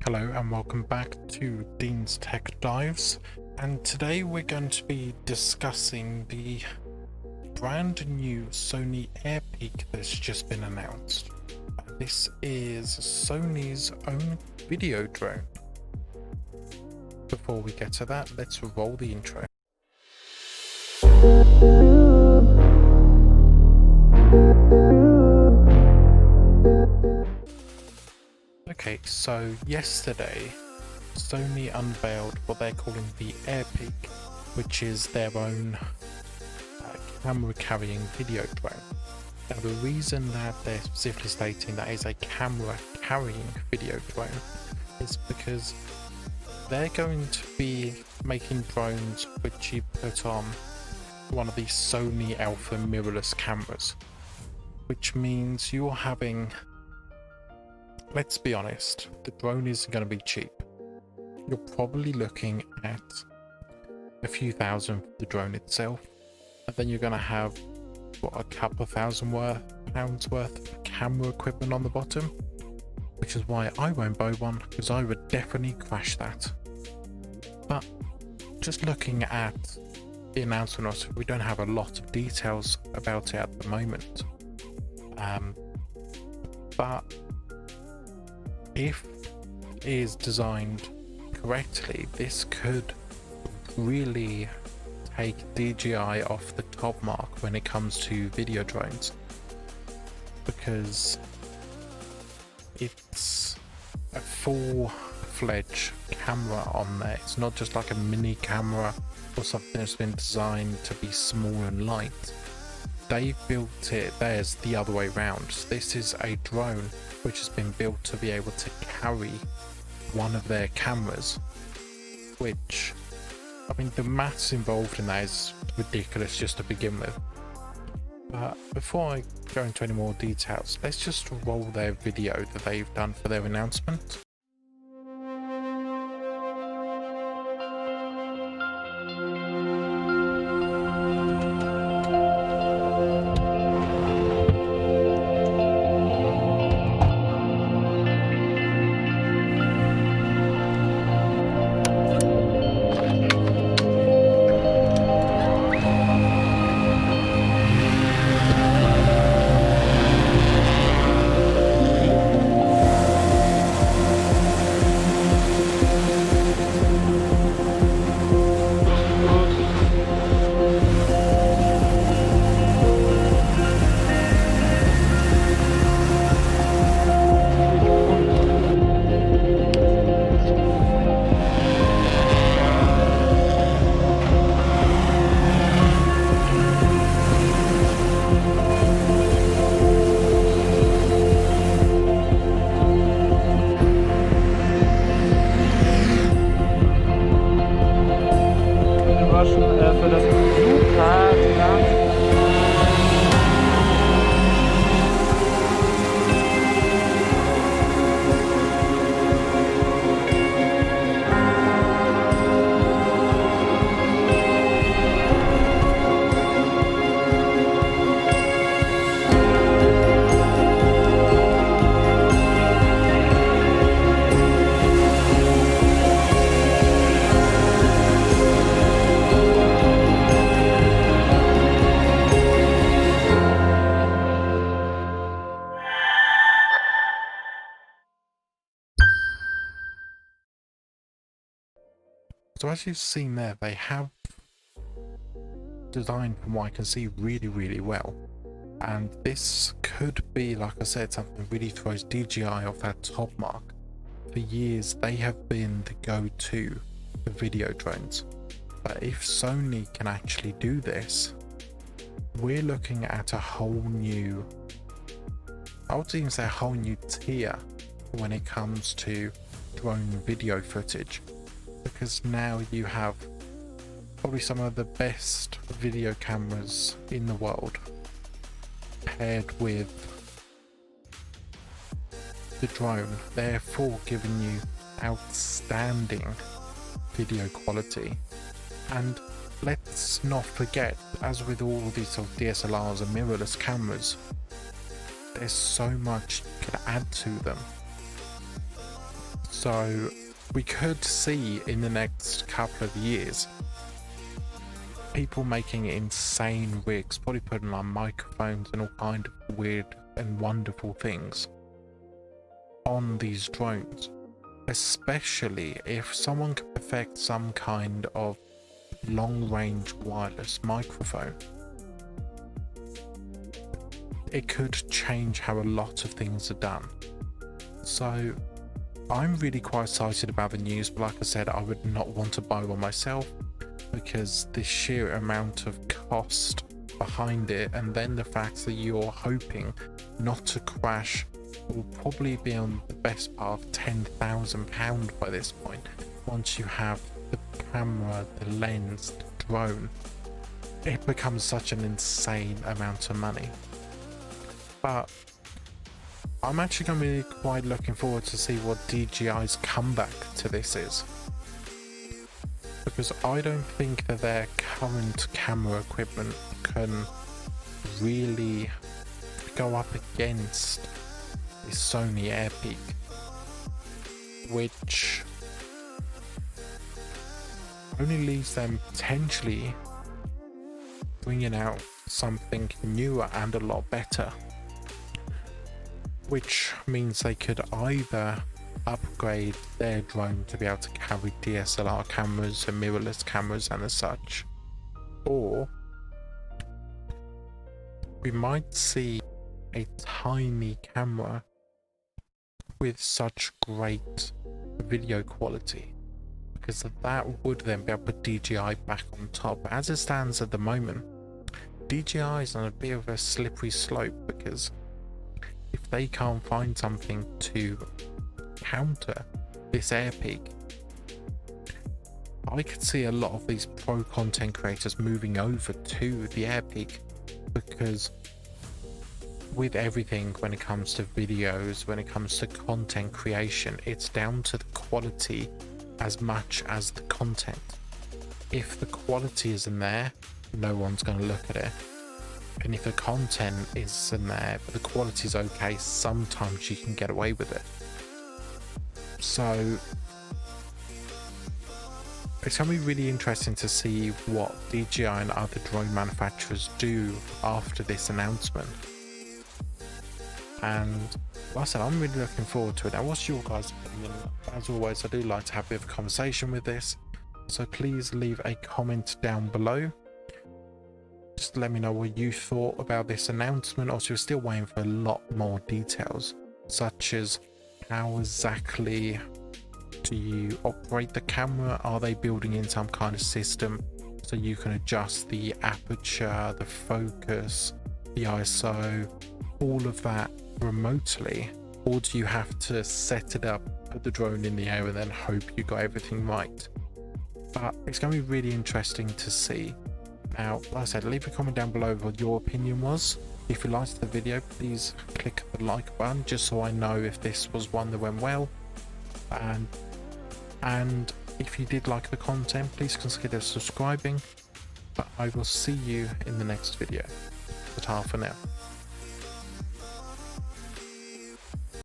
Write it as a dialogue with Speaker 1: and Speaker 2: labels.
Speaker 1: Hello and welcome back to Dean's Tech Dives, and today we're going to be discussing the brand new Sony AirPick that's just been announced. This is Sony's own video drone. Before we get to that, let's roll the intro. Okay, so yesterday Sony unveiled what they're calling the AirPick, which is their own camera carrying video drone. Now the reason that they're specifically stating that is a camera carrying video drone is because they're going to be making drones which you put on one of these Sony Alpha mirrorless cameras, which means you're having, let's be honest, the drone isn't going to be cheap. You're probably looking at a few thousand for the drone itself, and then you're going to have a couple of £1,000 worth of camera equipment on the bottom, which is why I won't buy one, because I would definitely crash that. But just looking at the announcement, we don't have a lot of details about it at the moment, but if it is designed correctly, this could really take DJI off the top mark when it comes to video drones, because it's a full-fledged camera on there. It's not just like a mini camera or something that's been designed to be small and light. They've built it, there's the other way around. This is a drone which has been built to be able to carry one of their cameras, which, I mean, the maths involved in that is ridiculous just to begin with. But before I go into any more details, let's just roll their video that they've done for their announcement.
Speaker 2: Für das Flugplan.
Speaker 1: So as you've seen there, they have designed, from what I can see, really well, and this could be, like I said, something that really throws DJI off that top mark. For years they have been the go-to for video drones, but if Sony can actually do this, we're looking at a whole new, I would even say a whole new tier when it comes to drone video footage, because now you have probably some of the best video cameras in the world paired with the drone, therefore giving you outstanding video quality. And let's not forget, as with all these sort of DSLRs and mirrorless cameras, there's so much you can add to them. So we could see in the next couple of years people making insane rigs, probably putting on microphones and all kind of weird and wonderful things on these drones, especially if someone could perfect some kind of long-range wireless microphone. It could change how a lot of things are done. So I'm really quite excited about the news, but like I said, I would not want to buy one myself because the sheer amount of cost behind it, and then the fact that you're hoping not to crash, will probably be on the best part of £10,000 by this point. Once you have the camera, the lens, the drone, it becomes such an insane amount of money. But I'm actually going to be quite looking forward to see what DJI's comeback to this is, because I don't think that their current camera equipment can really go up against the Sony AirPick, which only leaves them potentially bringing out something newer and a lot better, which means they could either upgrade their drone to be able to carry DSLR cameras and mirrorless cameras and as such, or we might see a tiny camera with such great video quality, because that would then be able to put DJI back on top. As it stands at the moment, DJI is on a bit of a slippery slope, because if they can't find something to counter this AirPick, I could see a lot of these pro content creators moving over to the AirPick, because with everything, when it comes to videos, when it comes to content creation, it's down to the quality as much as the content. If the quality isn't there, no one's going to look at it. And if the content isn't there but the quality is okay, sometimes you can get away with it. So it's going to be really interesting to see what DJI and other drone manufacturers do after this announcement. And like I said, I'm really looking forward to it. Now, what's your guys' opinion? As always, I do like to have a bit of a conversation with this, so please leave a comment down below. Just let me know what you thought about this announcement. Also, we're still waiting for a lot more details, such as how exactly do you operate the camera? Are they building in some kind of system so you can adjust the aperture, the focus, the ISO, all of that remotely? Or do you have to set it up, put the drone in the air, and then hope you got everything right? But it's going to be really interesting to see. Now, like I said, leave a comment down below what your opinion was. If you liked the video, please click the like button, just so I know if this was one that went well. And if you did like the content, please consider subscribing. But I will see you in the next video. Ta for now.